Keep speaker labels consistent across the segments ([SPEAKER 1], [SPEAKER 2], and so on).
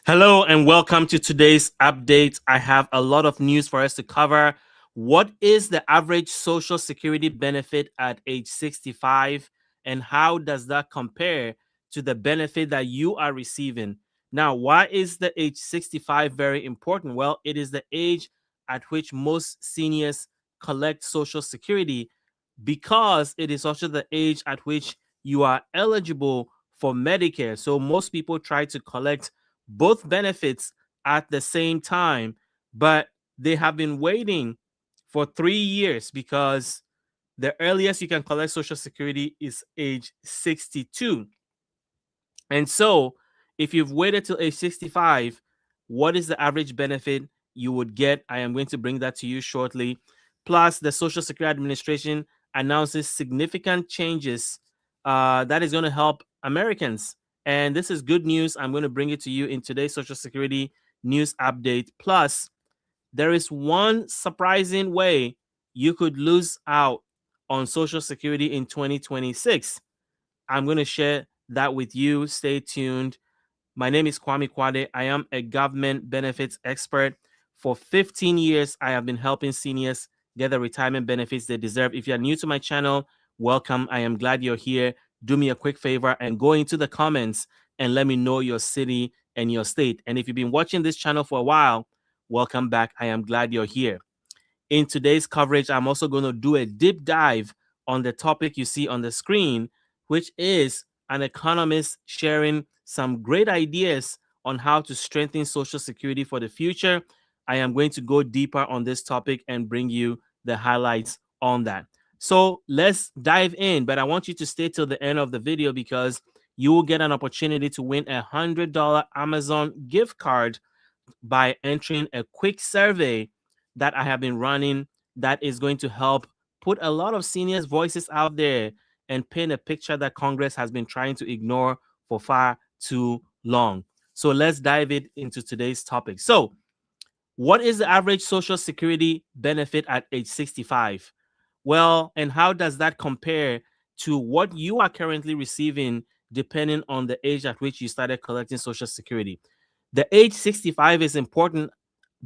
[SPEAKER 1] Hello and welcome to today's update. I have a lot of news for us to cover. What is the average Social Security benefit at age 65 and how does that compare to the benefit that you are receiving? Now, why is the age 65 very important? Well, it is the age at which most seniors collect Social Security because it is also the age at which you are eligible for Medicare. So most people try to collect both benefits at the same time, but they have been waiting for 3 years because the earliest you can collect Social Security is age 62. And so, if you've waited till age 65, what is the average benefit you would get? I am going to bring that to you shortly. Plus, the Social Security Administration announces significant changes that is going to help Americans. And this is good news. I'm going to bring it to you in today's Social Security news update. Plus, there is one surprising way you could lose out on Social Security in 2026. I'm going to share that with you. Stay tuned. My name is Kwame Kwade. I am a government benefits expert. For 15 years, I have been helping seniors get the retirement benefits they deserve. If you're new to my channel, welcome. I am glad you're here. Do me a quick favor and go into the comments and let me know your city and your state. And if you've been watching this channel for a while, welcome back. I am glad you're here. In today's coverage, I'm also going to do a deep dive on the topic you see on the screen, which is an economist sharing some great ideas on how to strengthen Social Security for the future. I am going to go deeper on this topic and bring you the highlights on that. So let's dive in, but I want you to stay till the end of the video because you will get an opportunity to win a $100 Amazon gift card by entering a quick survey that I have been running that is going to help put a lot of seniors' voices out there and paint a picture that Congress has been trying to ignore for far too long. So let's dive into today's topic. So, what is the average Social Security benefit at age 65? Well, and how does that compare to what you are currently receiving depending on the age at which you started collecting Social Security? The age 65 is important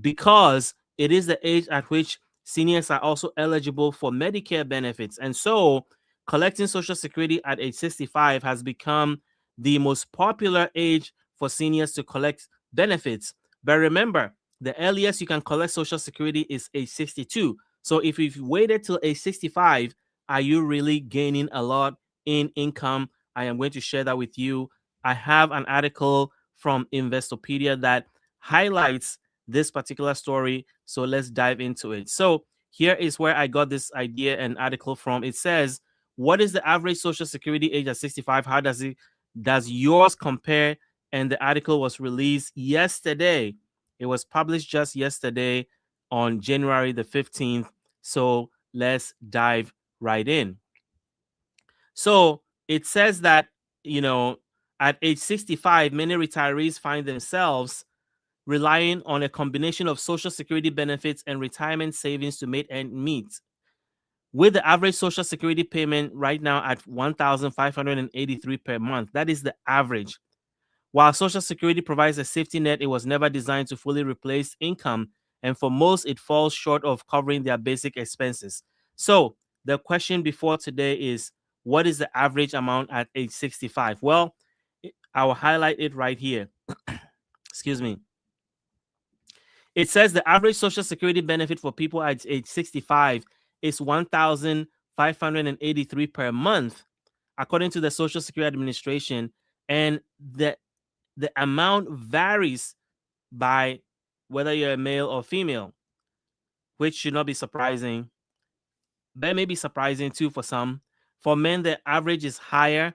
[SPEAKER 1] because it is the age at which seniors are also eligible for Medicare benefits. And so collecting Social Security at age 65 has become the most popular age for seniors to collect benefits. But remember, the earliest you can collect Social Security is age 62. So if you've waited till age 65, are you really gaining a lot in income? I am going to share that with you. I have an article from Investopedia that highlights this particular story. So let's dive into it. So here is where I got this idea and article from. It says, what is the average Social Security age at 65? How does yours compare? And the article was released yesterday. It was published just yesterday on January the 15th. So let's dive right in. So it says that, at age 65, many retirees find themselves relying on a combination of Social Security benefits and retirement savings to make ends meet. With the average Social Security payment right now at $1,583 per month, that is the average. While Social Security provides a safety net, it was never designed to fully replace income, and for most, it falls short of covering their basic expenses. So the question before today is, what is the average amount at age 65? Well, I will highlight it right here. Excuse me. It says the average Social Security benefit for people at age 65 is $1,583 per month, according to the Social Security Administration, and the amount varies by whether you're a male or female, which should not be surprising. That may be surprising too for some. For men, the average is higher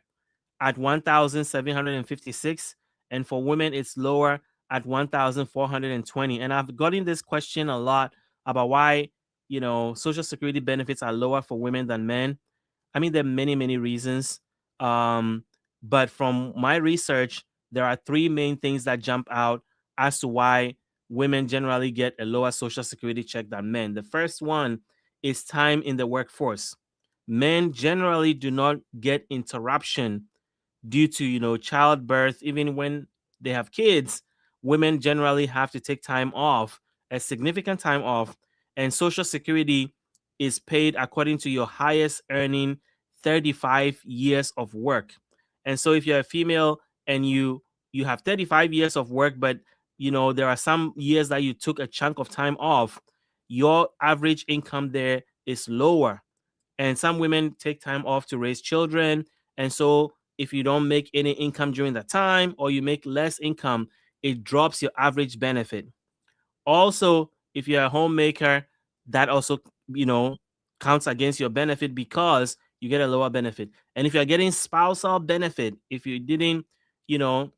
[SPEAKER 1] at 1,756, and for women, it's lower at 1,420. And I've gotten this question a lot about why, Social Security benefits are lower for women than men. I mean, there are many, many reasons. But from my research, there are three main things that jump out as to why women generally get a lower Social Security check than men. The first one is time in the workforce. Men generally do not get interruption due to childbirth. Even when they have kids, women generally have to take time off, a significant time off, and Social Security is paid according to your highest earning 35 years of work. And so if you're a female and you have 35 years of work, but there are some years that you took a chunk of time off, your average income there is lower. And some women take time off to raise children. And so if you don't make any income during that time, or you make less income, it drops your average benefit. Also, if you're a homemaker, that also, counts against your benefit because you get a lower benefit. And if you're getting spousal benefit, if you didn't, you know,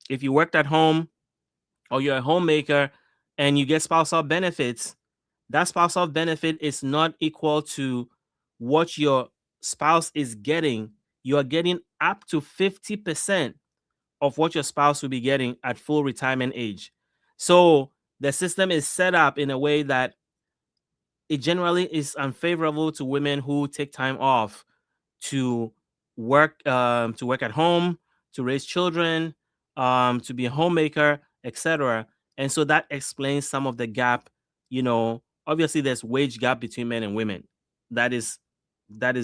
[SPEAKER 1] if you worked at home or you're a homemaker and you get spousal benefits, that spousal benefit is not equal to what your spouse is getting. You are getting up to 50% of what your spouse will be getting at full retirement age. So the system is set up in a way that it generally is unfavorable to women who take time off to work at home, to raise children, to be a homemaker, etc. And so that explains some of the gap. Obviously, there's wage gap between men and women. That is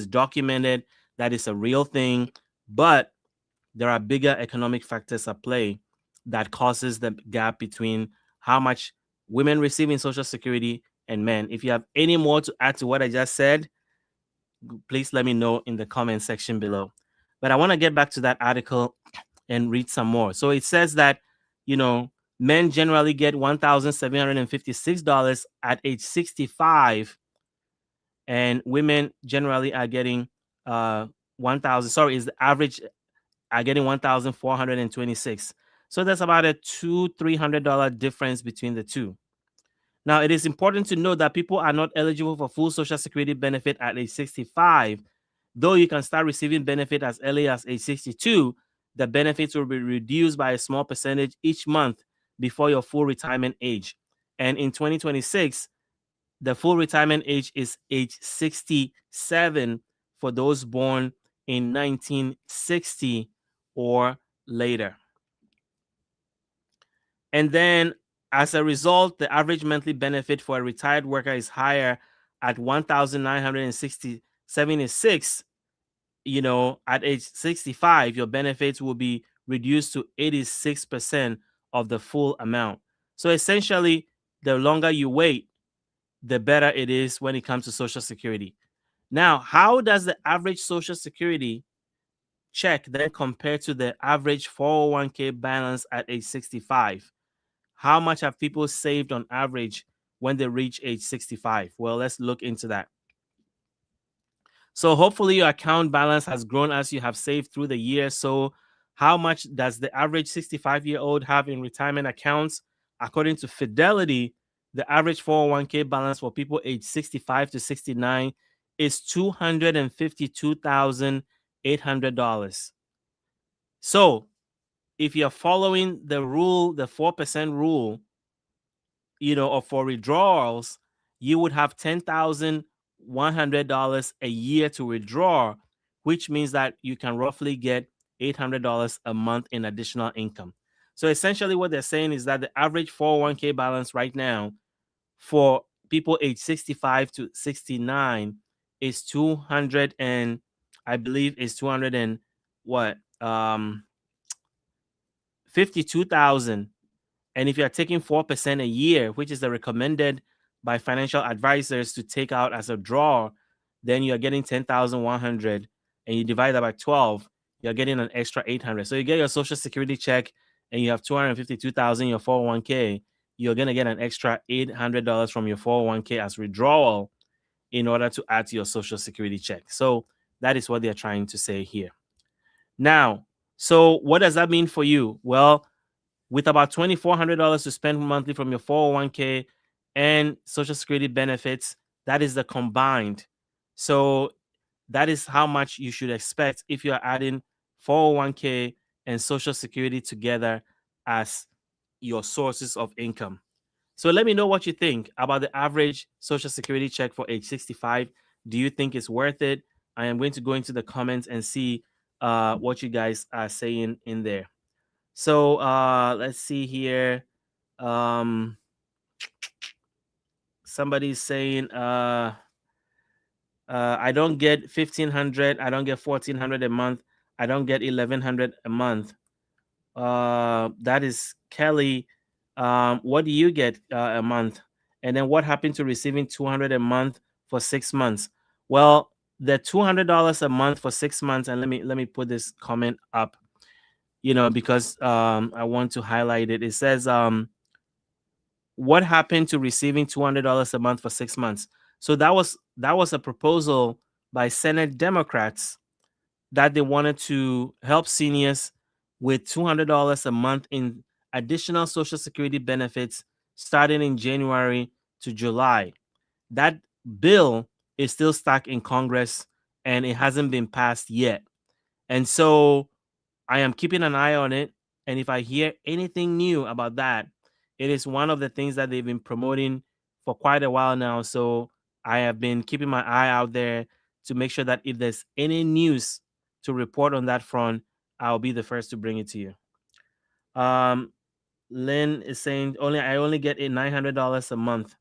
[SPEAKER 1] documented. That is a real thing. But there are bigger economic factors at play that causes the gap between how much women receive in Social Security and men. If you have any more to add to what I just said, please let me know in the comment section below. But I want to get back to that article and read some more. So it says that, men generally get $1,756 at age 65, and women generally are getting 1,000. Sorry, is the average are getting 1,426. So that's about a $200-300 difference between the two. Now, it is important to note that people are not eligible for full Social Security benefit at age 65. Though you can start receiving benefit as early as age 62, the benefits will be reduced by a small percentage each month before your full retirement age. And in 2026, the full retirement age is age 67 for those born in 1960 or later. And then as a result, the average monthly benefit for a retired worker is higher at $1,976. At age 65, your benefits will be reduced to 86% of the full amount. So essentially, the longer you wait, the better it is when it comes to Social Security. Now, how does the average Social Security check then compare to the average 401k balance at age 65? How much have people saved on average when they reach age 65? Well, let's look into that. So hopefully your account balance has grown as you have saved through the year. So how much does the average 65-year-old have in retirement accounts? According to Fidelity, the average 401k balance for people aged 65 to 69 is $252,800. So if you're following the rule, the 4% rule, or for withdrawals, you would have $10,100 a year to withdraw, which means that you can roughly get $800 a month in additional income. So essentially what they're saying is that the average 401k balance right now for people age 65 to 69 is 200 and I believe is 200 and what 52,000. And if you are taking 4% a year, which is the recommended by financial advisors to take out as a draw, then you are getting 10,100, and you divide that by 12, you're getting an extra 800. So you get your Social Security check, and you have 252,000 in your 401k. You're gonna get an extra $800 from your 401k as withdrawal in order to add to your Social Security check. So that is what they're trying to say here. Now, so what does that mean for you? Well, with about $2,400 to spend monthly from your 401k and Social Security benefits, that is the combined. So that is how much you should expect if you are adding 401k and Social Security together as your sources of income. So let me know what you think about the average Social Security check for age 65. Do you think it's worth it? I am going to go into the comments and see what you guys are saying in there. So let's see here. Somebody's saying I don't get 1,500, I don't get 1,400 a month, I don't get 1,100 a month. That is Kelly. What do you get a month? And then what happened to receiving 200 a month for 6 months? Well, the $200 a month for 6 months, and let me put this comment up, because I want to highlight it. It says, what happened to receiving $200 a month for 6 months? So that was a proposal by Senate Democrats that they wanted to help seniors with $200 a month in additional Social Security benefits starting in January to July. That bill is still stuck in Congress and it hasn't been passed yet. And so I am keeping an eye on it. And if I hear anything new about that, it is one of the things that they've been promoting for quite a while now. So I have been keeping my eye out there to make sure that if there's any news to report on that front, I'll be the first to bring it to you. Lynn is saying I only get $900 a month.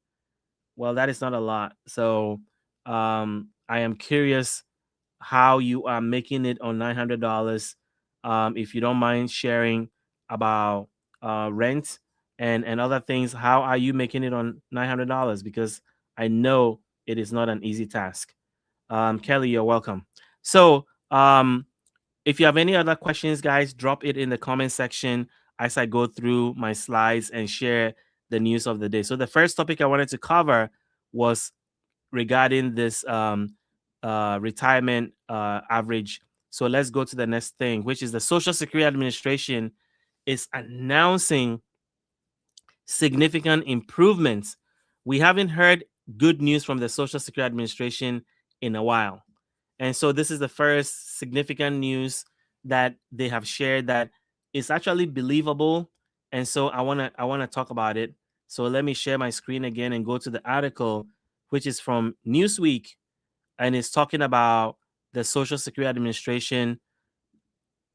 [SPEAKER 1] Well, that is not a lot. So I am curious how you are making it on $900. If you don't mind sharing about rent and other things, how are you making it on $900? Because I know it is not an easy task. Kelly, you're welcome. So if you have any other questions, guys, drop it in the comment section as I go through my slides and share the news of the day. So the first topic I wanted to cover was regarding this retirement average. So let's go to the next thing, which is the Social Security Administration is announcing significant improvements. We haven't heard good news from the Social Security Administration in a while. And so this is the first significant news that they have shared that is actually believable. And so I want to talk about it. So let me share my screen again and go to the article, which is from Newsweek, and it's talking about the Social Security Administration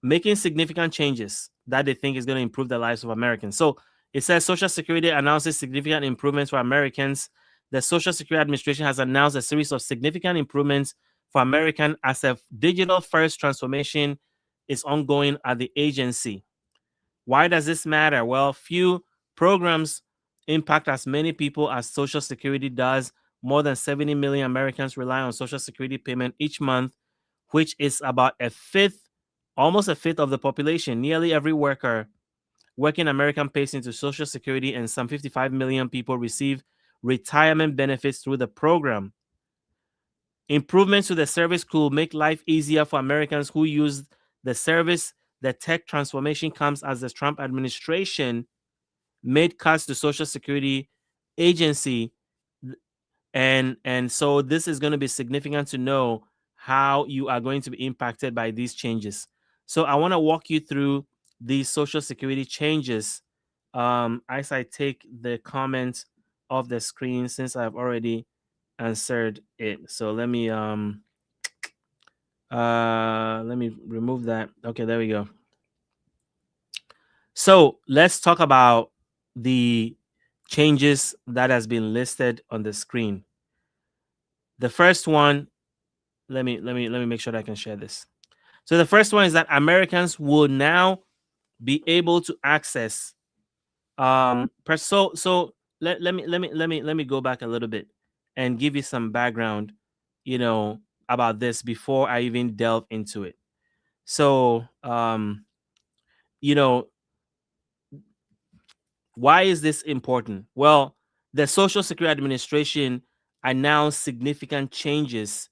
[SPEAKER 1] making significant changes that they think is going to improve the lives of Americans. So it says Social Security announces significant improvements for Americans. The Social Security Administration has announced a series of significant improvements for Americans as a digital first transformation is ongoing at the agency. Why does this matter? Well, few programs impact as many people as Social Security does. More than 70 million Americans rely on Social Security payment each month, which is about almost a fifth of the population. Nearly every working American pays into Social Security, and some 55 million people receive retirement benefits through the program. Improvements to the service could make life easier for Americans who use the service. The tech transformation comes as the Trump administration made cuts to Social Security agency, and so this is going to be significant to know how you are going to be impacted by these changes. So I want to walk you through these Social Security changes as I take the comments off the screen since I've already answered it. So let me remove that. Okay, there we go. So let's talk about the changes that has been listed on the screen. The first one, let me make sure that I can share this. So the first one is that Americans will now be able to access so let me go back a little bit and give you some background, about this before I even delve into it. So why is this important? Well, the Social Security Administration announced significant changes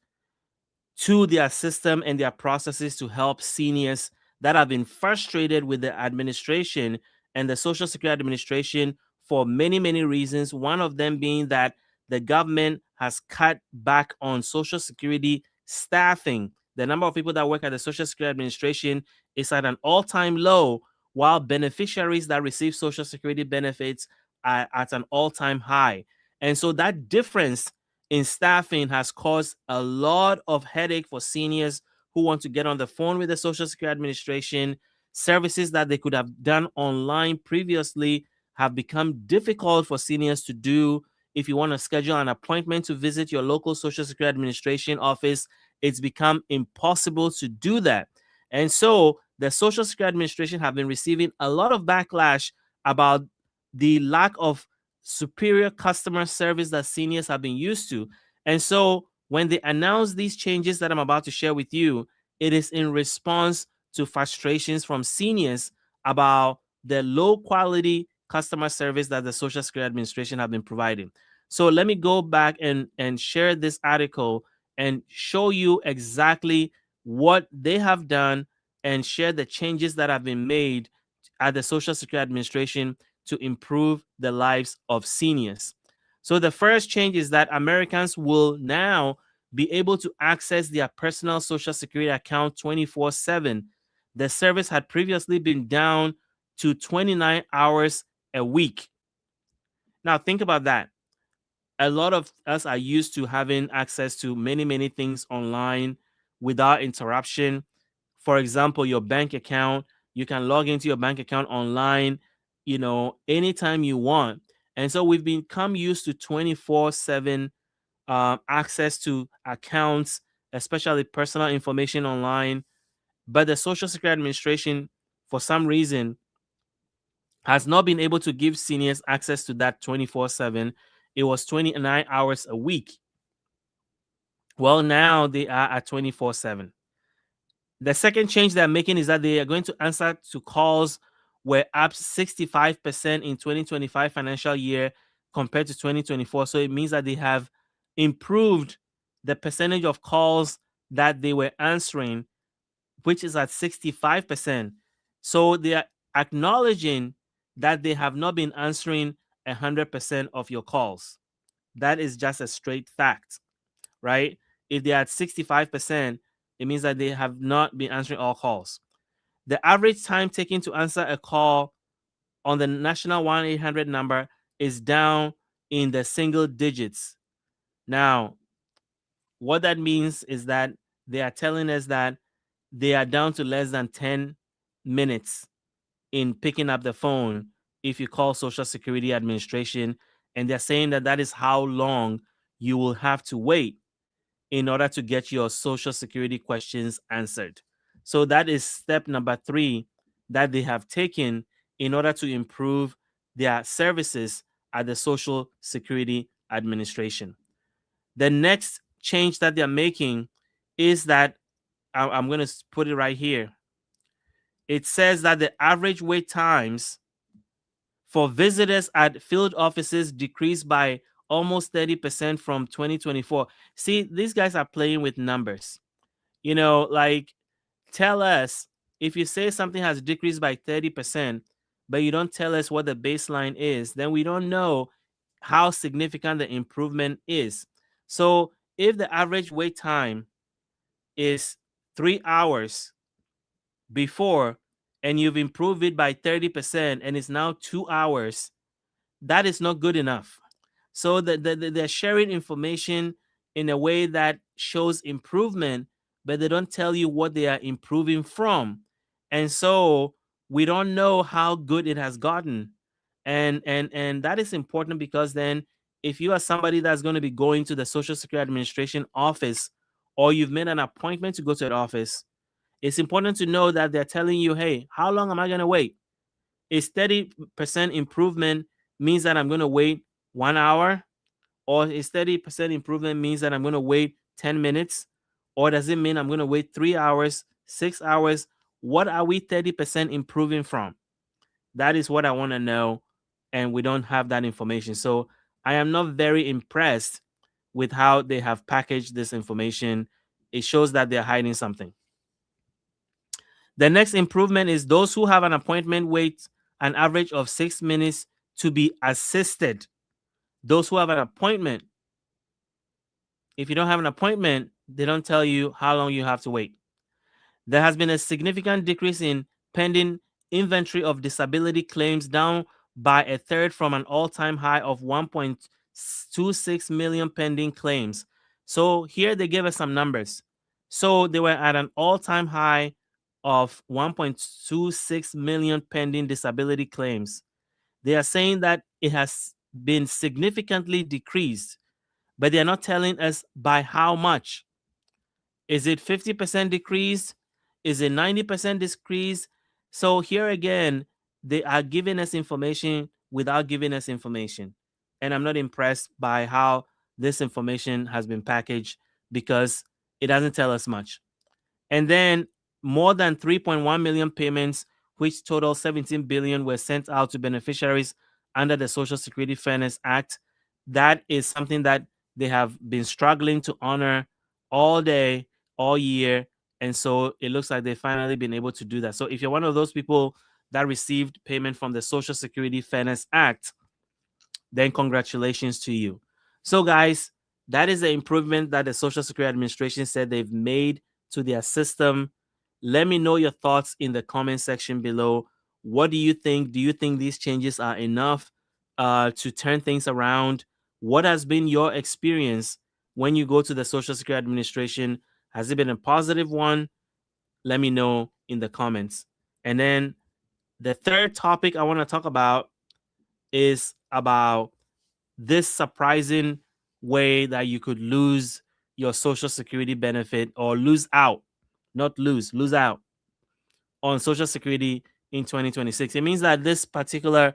[SPEAKER 1] to their system and their processes to help seniors that have been frustrated with the administration and the Social Security Administration for many, many reasons. One of them being that the government has cut back on Social Security staffing. The number of people that work at the Social Security Administration is at an all-time low, while beneficiaries that receive Social Security benefits are at an all-time high. And so that difference in staffing has caused a lot of headache for seniors who want to get on the phone with the Social Security Administration, services that they could have done online previously have become difficult for seniors to do. If you want to schedule an appointment to visit your local Social Security Administration office, it's become impossible to do that. And so the Social Security Administration have been receiving a lot of backlash about the lack of superior customer service that seniors have been used to. And so when they announce these changes that I'm about to share with you, it is in response to frustrations from seniors about the low quality customer service that the Social Security Administration have been providing. So let me go back and share this article and show you exactly what they have done and share the changes that have been made at the Social Security Administration to improve the lives of seniors. So the first change is that Americans will now be able to access their personal Social Security account 24/7. The service had previously been down to 29 hours a week. Now think about that. A lot of us are used to having access to many things online without interruption. For example, your bank account, you can log into your bank account online, anytime you want. And so we've become used to 24/7 access to accounts, especially personal information online. But the Social Security Administration, for some reason, has not been able to give seniors access to that 24/7. It was 29 hours a week. Well, now they are at 24/7. The second change they're making is that they are going to answer to calls were up 65% in 2025 financial year compared to 2024. So it means that they have improved the percentage of calls that they were answering, which is at 65%. So they are acknowledging that they have not been answering 100% of your calls. That is just a straight fact, right? If they're at 65%, it means that they have not been answering all calls. The average time taken to answer a call on the national 1-800 number is down in the single digits. Now, what that means is that they are telling us that they are down to less than 10 minutes in picking up the phone if you call Social Security Administration. And they're saying that that is how long you will have to wait in order to get your Social Security questions answered. So that is step number 3 that they have taken in order to improve their services at the Social Security Administration. The next change that they're making is that I'm going to put it right here. It says that the average wait times for visitors at field offices decreased by almost 30% from 2024. See, these guys are playing with numbers. Like, tell us if you say something has decreased by 30%, but you don't tell us what the baseline is, then we don't know how significant the improvement is. So if the average wait time is 3 hours before and you've improved it by 30% and it's now 2 hours, that is not good enough. So they're sharing information in a way that shows improvement, but they don't tell you what they are improving from. And so we don't know how good it has gotten. And that is important because then if you are somebody that's going to be going to the Social Security Administration office or you've made an appointment to go to that office, it's important to know that they're telling you, hey, how long am I going to wait? Is 30% improvement means that I'm going to wait 1 hour? Or is 30% improvement means that I'm going to wait 10 minutes? Or does it mean I'm going to wait 3 hours, 6 hours? What are we 30% improving from? That is what I want to know. And we don't have that information. So I am not very impressed with how they have packaged this information. It shows that they're hiding something. The next improvement is those who have an appointment wait an average of 6 minutes to be assisted. Those who have an appointment, if you don't have an appointment, they don't tell you how long you have to wait. There has been a significant decrease in pending inventory of disability claims, down by a third from an all-time high of 1.26 million pending claims. So here they give us some numbers. So they were at an all-time high of 1.26 million pending disability claims. They are saying that it has been significantly decreased, but they are not telling us by how much. Is it 50% decrease? Is it 90% decrease? So here again, they are giving us information without giving us information. And I'm not impressed by how this information has been packaged because it doesn't tell us much. And then more than 3.1 million payments, which total 17 billion, were sent out to beneficiaries under the Social Security Fairness Act. That is something that they have been struggling to honor all day, all year. And so it looks like they've finally been able to do that. So if you're one of those people that received payment from the Social Security Fairness Act, then congratulations to you. So, guys, that is the improvement that the Social Security Administration said they've made to their system. Let me know your thoughts in the comment section below. What do you think? Do you think these changes are enough to turn things around? What has been your experience when you go to the Social Security Administration? Has it been a positive one? Let me know in the comments. And then the third topic I want to talk about is about this surprising way that you could lose your Social Security benefit, or lose out, not lose out on Social Security in 2026. It means that this particular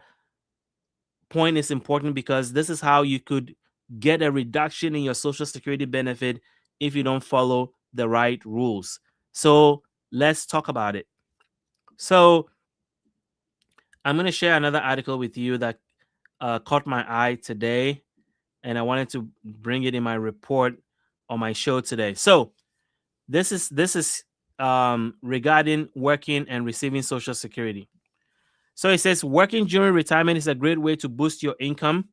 [SPEAKER 1] point is important because this is how you could get a reduction in your Social Security benefit if you don't follow the right rules. So let's talk about it. So I'm going to share another article with you that caught my eye today, and I wanted to bring it in my report on my show today. So this is regarding working and receiving Social Security. So it says working during retirement is a great way to boost your income.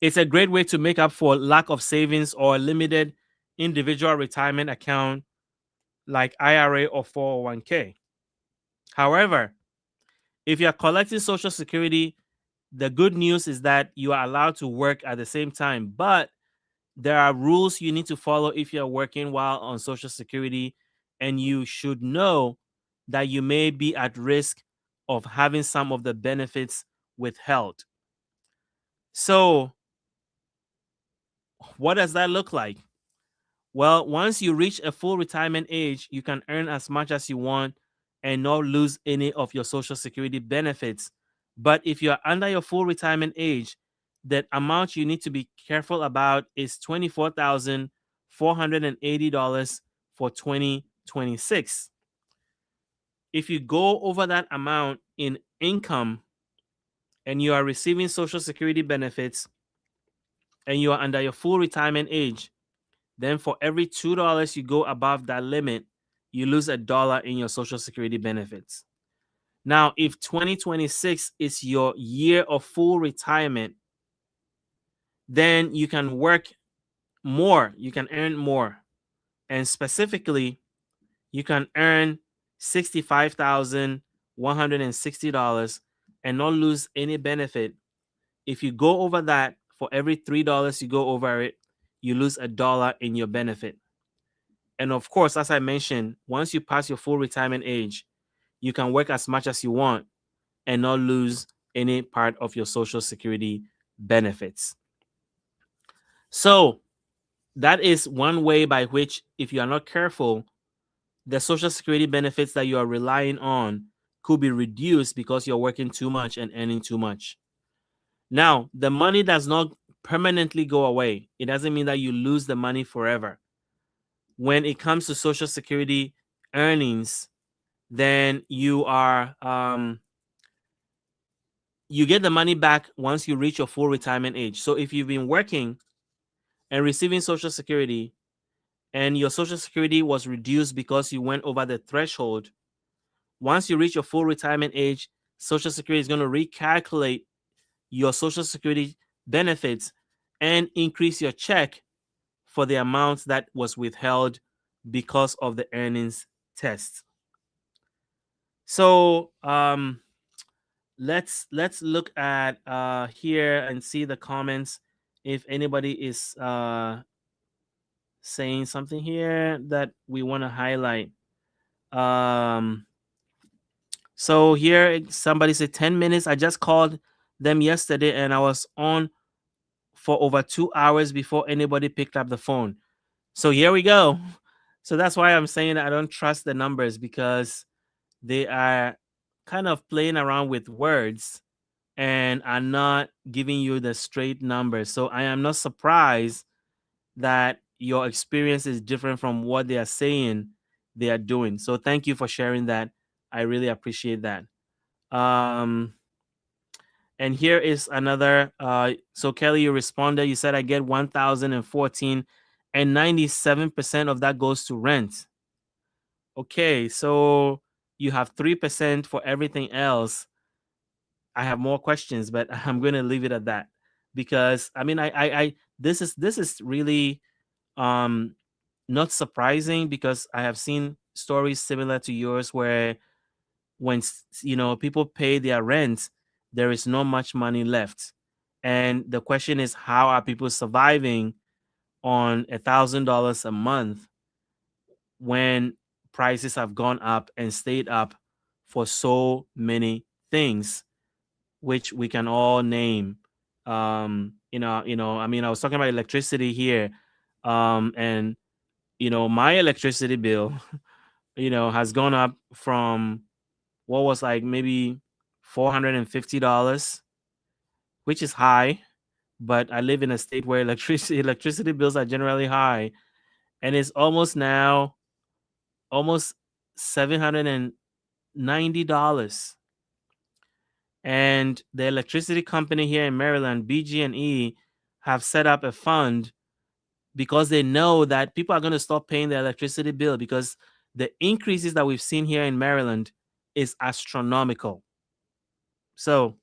[SPEAKER 1] It's a great way to make up for lack of savings or a limited individual retirement account like IRA or 401k. However, if you are collecting Social Security, the good news is that you are allowed to work at the same time, but there are rules you need to follow if you're working while on Social Security, and you should know that you may be at risk of having some of the benefits withheld. So, what does that look like? Well, once you reach a full retirement age, you can earn as much as you want and not lose any of your Social Security benefits. But if you're under your full retirement age, the amount you need to be careful about is $24,480 for 2026. If you go over that amount in income and you are receiving Social Security benefits and you are under your full retirement age, then for every $2 you go above that limit, you lose $1 in your Social Security benefits. Now, if 2026 is your year of full retirement, then you can work more, you can earn more. And specifically, you can earn $65,160 and not lose any benefit. If you go over that, for every $3 you go over it, you lose $1 in your benefit. And of course, as I mentioned, once you pass your full retirement age, you can work as much as you want and not lose any part of your Social Security benefits. So that is one way by which, if you are not careful, the Social Security benefits that you are relying on could be reduced because you're working too much and earning too much. Now, the money does not permanently go away. It doesn't mean that you lose the money forever. When it comes to Social Security earnings, then you are you get the money back once you reach your full retirement age. So if you've been working and receiving Social Security and your Social Security was reduced because you went over the threshold, once you reach your full retirement age, Social Security is going to recalculate your Social Security benefits and increase your check for the amount that was withheld because of the earnings test. So let's look at here and see the comments if anybody is saying something here that we want to highlight. Um, so here somebody said 10 minutes. I just called them yesterday and I was on for over 2 hours before anybody picked up the phone. So here we go. So that's why I'm saying I don't trust the numbers, because they are kind of playing around with words and are not giving you the straight numbers. So I am not surprised that your experience is different from what they are saying they are doing. So thank you for sharing that. I really appreciate that. Um, and here is another. So Kelly, you responded. You said I get 1,014, and 97% of that goes to rent. Okay, so you have 3% for everything else. I have more questions, but I'm going to leave it at that, because I mean, this is really um not surprising, because I have seen stories similar to yours where when people pay their rent, there is not much money left, and the question is, how are people surviving on $1,000 a month when prices have gone up and stayed up for so many things, which we can all name. I mean, I was talking about electricity here, and my electricity bill, has gone up from what was like maybe $450, which is high, but I live in a state where electricity bills are generally high, and it's almost now almost $790. And the electricity company here in Maryland, BG&E, have set up a fund because they know that people are going to stop paying their electricity bill, because the increases that we've seen here in Maryland is astronomical. So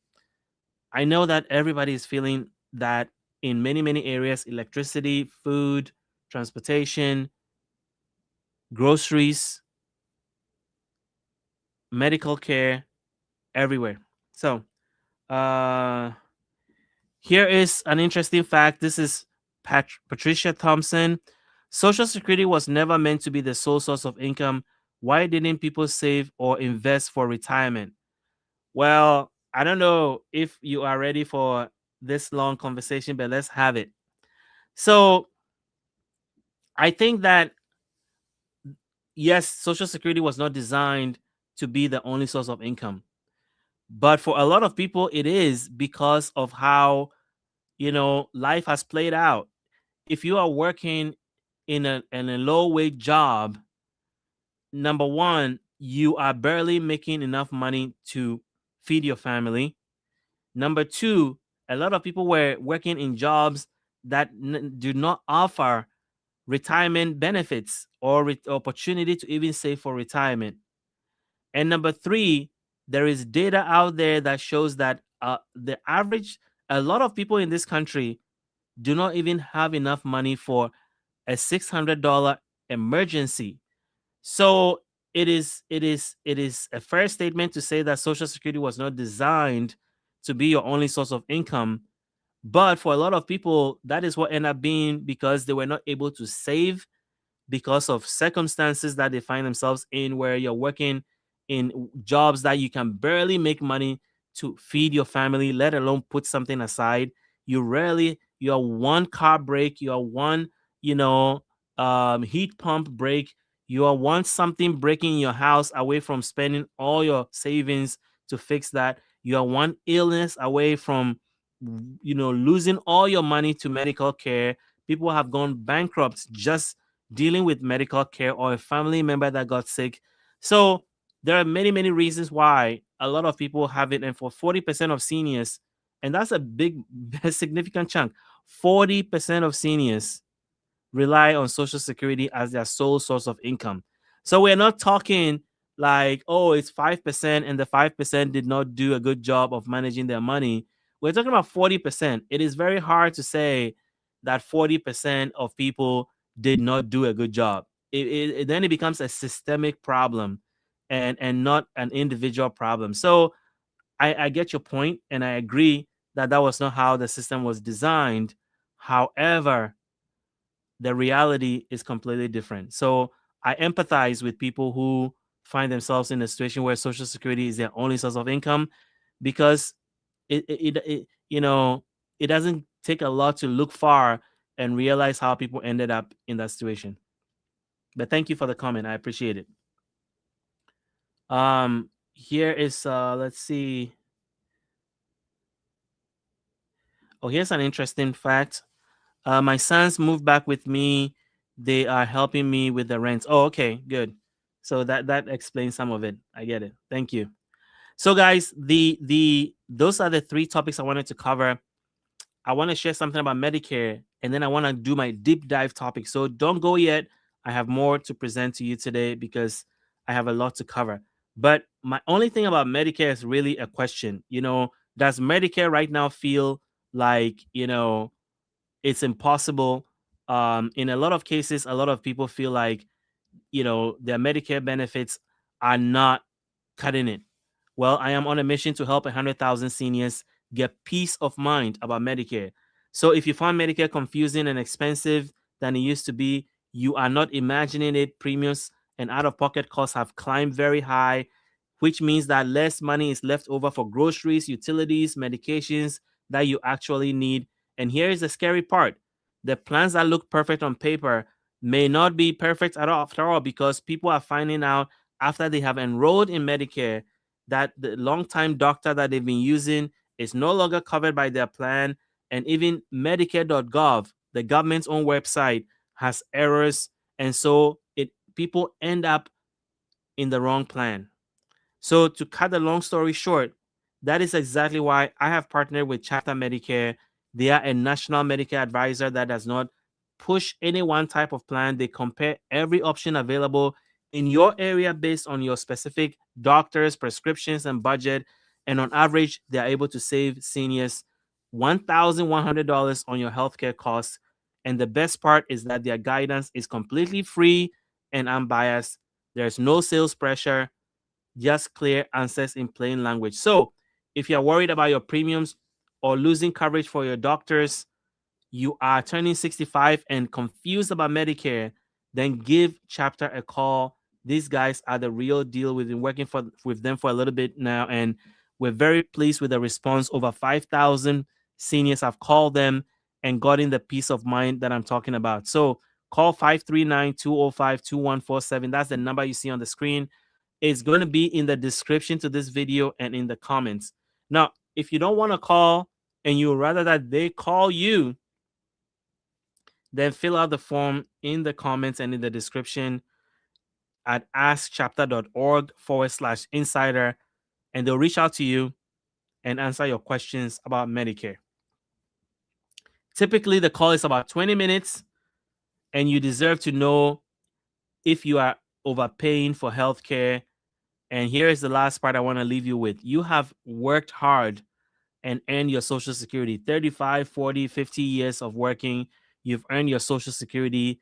[SPEAKER 1] I know that everybody is feeling that in many, many areas: electricity, food, transportation, groceries, medical care, everywhere. So, uh, here is an interesting fact. This is Patricia Thompson. Social Security was never meant to be the sole source of income. Why didn't people save or invest for retirement? Well, I don't know if you are ready for this long conversation, but let's have it. So, I think that, yes, Social Security was not designed to be the only source of income. But for a lot of people, it is, because of how, life has played out. If you are working in a low wage job, number one, you are barely making enough money to feed your family. Number two, a lot of people were working in jobs that do not offer retirement benefits or opportunity to even save for retirement. And number three, there is data out there that shows that a lot of people in this country do not even have enough money for a $600 emergency. So it is a fair statement to say that Social Security was not designed to be your only source of income. But for a lot of people, that is what ended up being, because they were not able to save because of circumstances that they find themselves in, where you're working in jobs that you can barely make money to feed your family, let alone put something aside. You're one car break, you're one, heat pump break, you are one something breaking in your house away from spending all your savings to fix that. You are one illness away from, losing all your money to medical care. People have gone bankrupt just dealing with medical care, or a family member that got sick. So there are many, many reasons why a lot of people have it. And for 40% of seniors, and that's a big, significant chunk, 40% of seniors rely on Social Security as their sole source of income. So we're not talking like, oh, it's 5% and the 5% did not do a good job of managing their money. We're talking about 40%. It is very hard to say that 40% of people did not do a good job. Then it becomes a systemic problem, and not an individual problem. So I get your point, and I agree that that was not how the system was designed. However, the reality is completely different. So I empathize with people who find themselves in a situation where Social Security is their only source of income, because it doesn't take a lot to look far and realize how people ended up in that situation. But thank you for the comment. I appreciate it. Here is let's see. Oh, here's an interesting fact. My sons moved back with me. They are helping me with the rent. Oh, okay, good. So that explains some of it. I get it. Thank you. So guys, those are the three topics I wanted to cover. I want to share something about Medicare, and then I want to do my deep dive topic. So don't go yet. I have more to present to you today because I have a lot to cover. But my only thing about Medicare is really a question. Does Medicare right now feel like, it's impossible? In a lot of cases, a lot of people feel like, their Medicare benefits are not cutting it. Well, I am on a mission to help 100,000 seniors get peace of mind about Medicare. So if you find Medicare confusing and expensive than it used to be, you are not imagining it. Premiums and out-of-pocket costs have climbed very high, which means that less money is left over for groceries, utilities, medications that you actually need. And here is the scary part. The plans that look perfect on paper may not be perfect at all, after all, because people are finding out after they have enrolled in Medicare that the long-time doctor that they've been using is no longer covered by their plan. And even Medicare.gov, the government's own website, has errors. And so people end up in the wrong plan. So to cut the long story short, that is exactly why I have partnered with Chapter Medicare. They are a national Medicare advisor that does not push any one type of plan. They compare every option available in your area based on your specific doctors, prescriptions, and budget. And on average, they are able to save seniors $1,100 on your healthcare costs. And the best part is that their guidance is completely free and unbiased. There's no sales pressure, just clear answers in plain language. So if you're worried about your premiums or losing coverage for your doctors, you are turning 65 and confused about Medicare, then give Chapter a call. These guys are the real deal. We've been working with them for a little bit now, and we're very pleased with the response. Over 5,000 seniors have called them and gotten the peace of mind that I'm talking about. So call 539-205-2147. That's the number you see on the screen. It's going to be in the description to this video and in the comments. Now, if you don't want to call and you would rather that they call you, then fill out the form in the comments and in the description at askchapter.org/insider, and they'll reach out to you and answer your questions about Medicare. Typically, the call is about 20 minutes, and you deserve to know if you are overpaying for healthcare. And here is the last part I want to leave you with. You have worked hard and earned your Social Security. 35, 40, 50 years of working, you've earned your Social Security.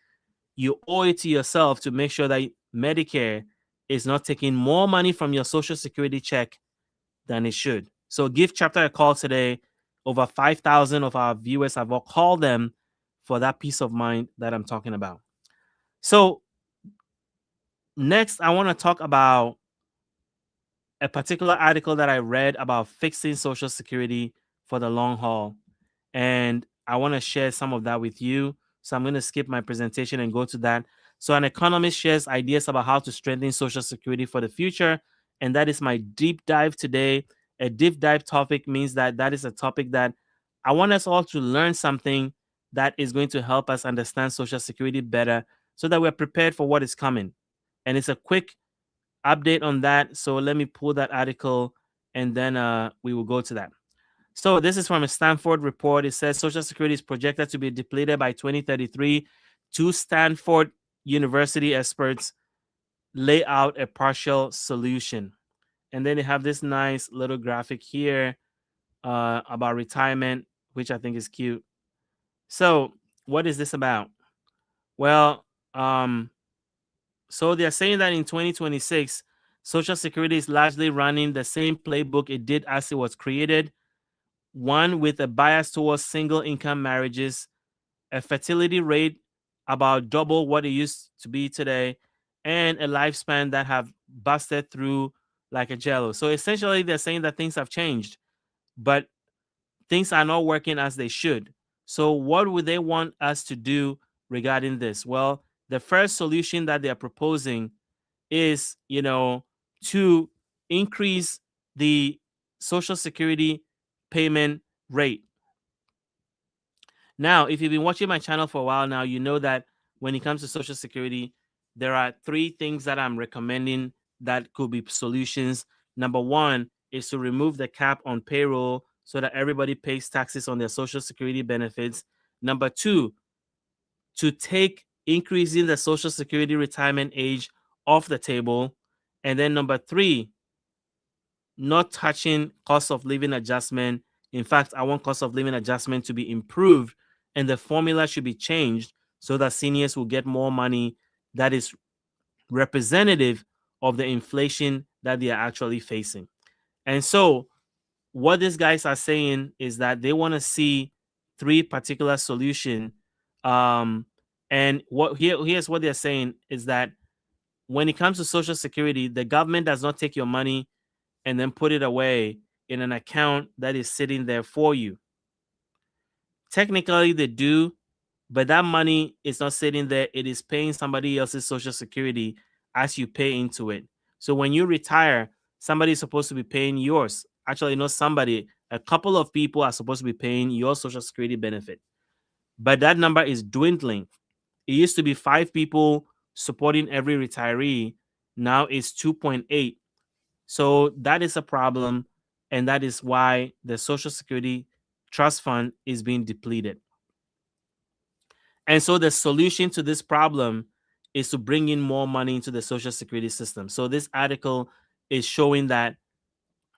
[SPEAKER 1] You owe it to yourself to make sure that Medicare is not taking more money from your Social Security check than it should. So give Chapter a call today. Over 5,000 of our viewers have all called them for that peace of mind that I'm talking about. So next, I want to talk about a particular article that I read about fixing Social Security for the long haul. And I want to share some of that with you. So I'm going to skip my presentation and go to that. So an economist shares ideas about how to strengthen Social Security for the future. And that is my deep dive today. A deep dive topic means that is a topic that I want us all to learn something that is going to help us understand Social Security better so that we're prepared for what is coming. And it's a quick update on that. So let me pull that article and then we will go to that. So this is from a Stanford report. It says Social Security is projected to be depleted by 2033. Two Stanford University experts lay out a partial solution. And then they have this nice little graphic here about retirement, which I think is cute. So what is this about? Well, so they're saying that in 2026, Social Security is largely running the same playbook it did as it was created. One with a bias towards single income marriages, a fertility rate about double what it used to be today, and a lifespan that have busted through like a jello. So essentially, they're saying that things have changed, but things are not working as they should. So, what would they want us to do regarding this? Well, the first solution that they are proposing is, to increase the Social Security payment rate. Now, if you've been watching my channel for a while now, you know that when it comes to Social Security, there are three things that I'm recommending that could be solutions. Number one is to remove the cap on payroll so that everybody pays taxes on their Social Security benefits. Number two, to take increasing the Social Security retirement age off the table. And then number three, not touching cost of living adjustment. In fact, I want cost of living adjustment to be improved, and the formula should be changed so that seniors will get more money that is representative of the inflation that they are actually facing. And so, what these guys are saying is that they want to see three particular solutions. And here's what they're saying is that when it comes to Social Security, the government does not take your money and then put it away in an account that is sitting there for you. Technically, they do, but that money is not sitting there. It is paying somebody else's Social Security as you pay into it. So when you retire, somebody is supposed to be paying yours. Actually, not somebody, a couple of people are supposed to be paying your Social Security benefit. But that number is dwindling. It used to be 5 people supporting every retiree. Now it's 2.8. So that is a problem, and that is why the Social Security Trust Fund is being depleted. And so the solution to this problem is to bring in more money into the Social Security system. So this article is showing that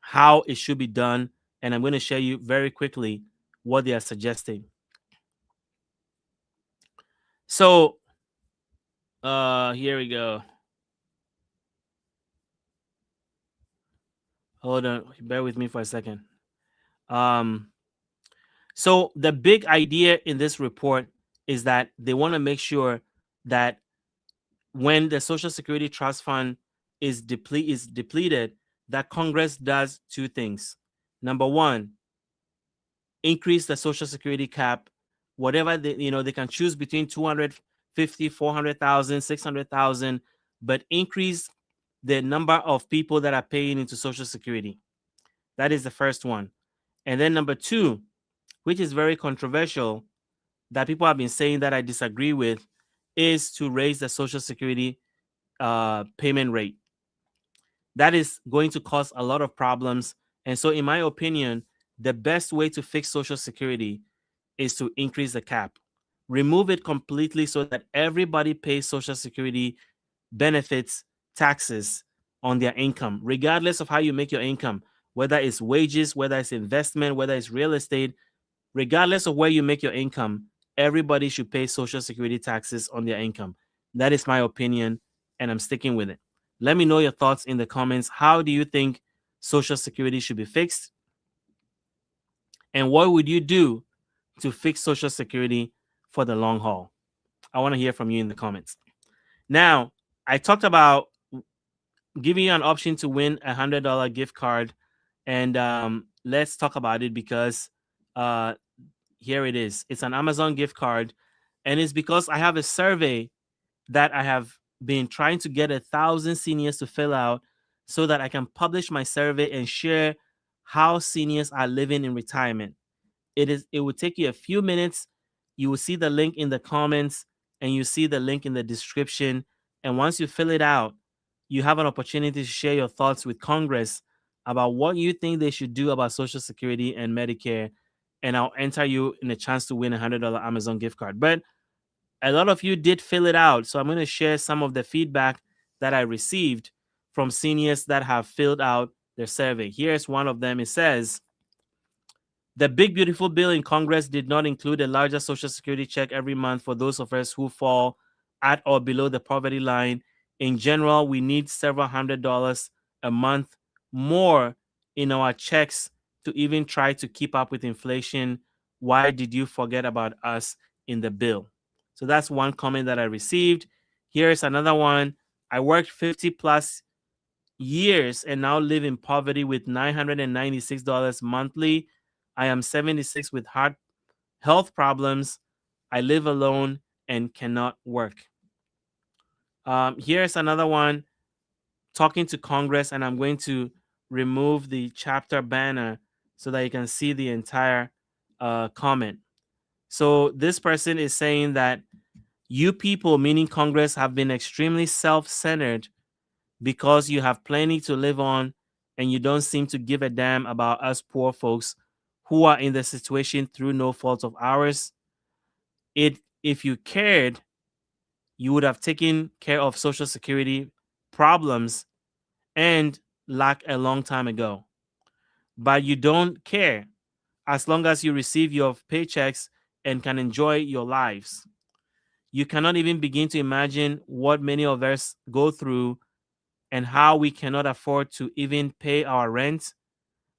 [SPEAKER 1] how it should be done, and I'm going to share you very quickly what they are suggesting. So here we go. Hold on, bear with me for a second. So the big idea in this report is that they want to make sure that when the Social Security Trust Fund is depleted, that Congress does two things. Number one, increase the Social Security cap, whatever they can choose between 250, 400,000, 600,000, but increase the number of people that are paying into Social Security. That is the first one. And then number two, which is very controversial, that people have been saying that I disagree with, is to raise the Social Security payment rate. That is going to cause a lot of problems. And so, in my opinion, the best way to fix Social Security is to increase the cap, remove it completely so that everybody pays Social Security benefits, taxes on their income, regardless of how you make your income, whether it's wages, whether it's investment, whether it's real estate, regardless of where you make your income, everybody should pay Social Security taxes on their income. That is my opinion, and I'm sticking with it. Let me know your thoughts in the comments. How do you think Social Security should be fixed? And what would you do to fix Social Security for the long haul? I want to hear from you in the comments. Now, I talked about giving you an option to win $100 gift card, and let's talk about it because here it is. It's an Amazon gift card, and it's because I have a survey that I have been trying to get 1,000 seniors to fill out so that I can publish my survey and share how seniors are living in retirement. It will take you a few minutes. You will see the link in the comments, and you see the link in the description. And once you fill it out, you have an opportunity to share your thoughts with Congress about what you think they should do about Social Security and Medicare, and I'll enter you in a chance to win $100 Amazon gift card. But a lot of you did fill it out, so I'm going to share some of the feedback that I received from seniors that have filled out their survey. Here's one of them. It says, the big beautiful bill in Congress did not include a larger Social Security check every month for those of us who fall at or below the poverty line. In general, we need several $100s a month more in our checks to even try to keep up with inflation. Why did you forget about us in the bill? So that's one comment that I received. Here's another one. I worked 50 plus years and now live in poverty with $996 monthly. I am 76 with heart health problems. I live alone and cannot work. Here's another one talking to Congress, and I'm going to remove the chapter banner so that you can see the entire comment. So this person is saying that you people, meaning Congress, have been extremely self-centered because you have plenty to live on and you don't seem to give a damn about us poor folks who are in the situation through no fault of ours. If you cared, you would have taken care of Social Security problems and lack a long time ago. But you don't care as long as you receive your paychecks and can enjoy your lives. You cannot even begin to imagine what many of us go through and how we cannot afford to even pay our rent,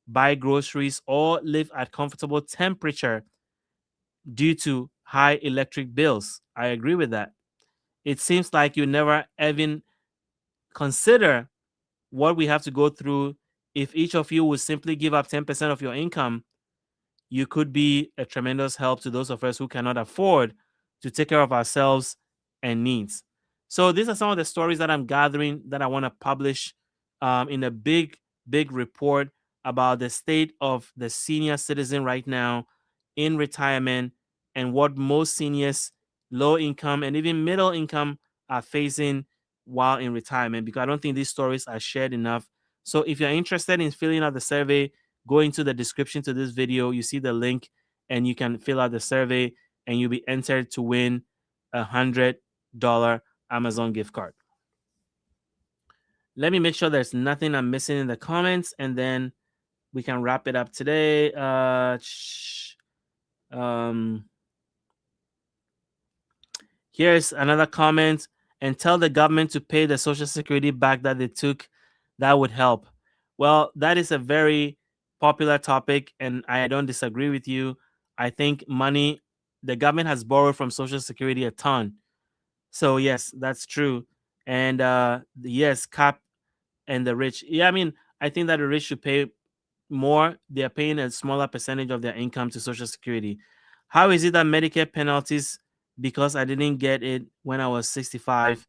[SPEAKER 1] buy groceries, or live at comfortable temperature due to high electric bills. I agree with that. It seems like you never even consider what we have to go through. If each of you would simply give up 10% of your income, you could be a tremendous help to those of us who cannot afford to take care of ourselves and needs. So these are some of the stories that I'm gathering that I want to publish in a big report about the state of the senior citizen right now in retirement and what most seniors, low income and even middle income, are facing while in retirement, because I don't think these stories are shared enough. So if you're interested in filling out the survey, go into the description to this video. You see the link and you can fill out the survey and you'll be entered to win $100 Amazon gift card. Let me make sure there's nothing I'm missing in the comments and then we can wrap it up today. Here's another comment. And tell the government to pay the Social Security back that they took. That would help. Well, that is a very popular topic, and I don't disagree with you. I think money, the government has borrowed from Social Security a ton. So, yes, that's true. And yes, cap and the rich. Yeah, I mean, I think that the rich should pay more. They're paying a smaller percentage of their income to Social Security. How is it that Medicare penalties because I didn't get it when I was 65?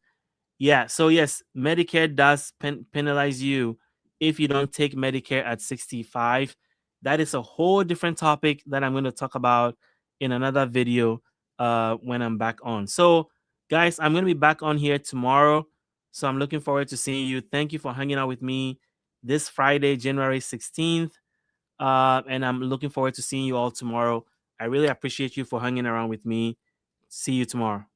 [SPEAKER 1] Yeah, so yes, Medicare does penalize you if you don't take Medicare at 65. That is a whole different topic that I'm going to talk about in another video when I'm back on. So, guys, I'm going to be back on here tomorrow. So I'm looking forward to seeing you. Thank you for hanging out with me this Friday, January 16th. And I'm looking forward to seeing you all tomorrow. I really appreciate you for hanging around with me. See you tomorrow.